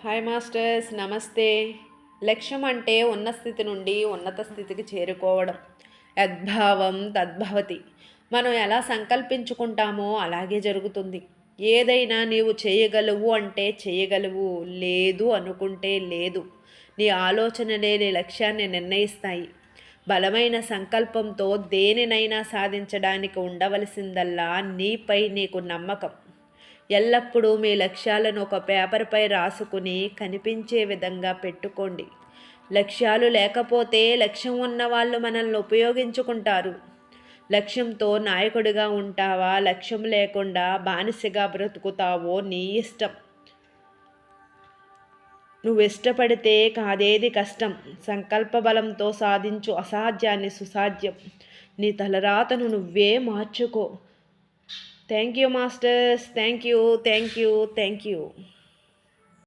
Hi masters, నమస్తే. లక్ష్యం అంటే ఉన్న స్థితి నుండి ఉన్నత స్థితికి చేరుకోవడం. యద్భావం తద్భవతి. మనం ఎలా సంకల్పించుకుంటామో అలాగే జరుగుతుంది. ఏదైనా నీవు చేయగలవు అంటే చేయగలవు, లేదు అనుకుంటే లేదు. నీ ఆలోచనలే నీ లక్ష్యాన్ని నిర్ణయిస్తాయి. బలమైన సంకల్పంతో దేనినైనా సాధించడానికి ఉండవలసిందల్లా నీపై నీకు నమ్మకం. ఎల్లప్పుడూ మీ లక్ష్యాలను ఒక పేపర్పై రాసుకుని కనిపించే విధంగా పెట్టుకోండి. లక్ష్యాలు లేకపోతే లక్ష్యం ఉన్నవాళ్ళు మనల్ని ఉపయోగించుకుంటారు. లక్ష్యంతో నాయకుడిగా ఉంటావా, లక్ష్యం లేకుండా బానిసగా బ్రతుకుతావో నీ ఇష్టం. నువ్వు ఇష్టపడితే కాదేది కష్టం. సంకల్ప బలంతో సాధించు అసాధ్యాన్ని సుసాధ్యం. నీ తలరాతను నువ్వే మార్చుకో. Thank you masters. Thank you.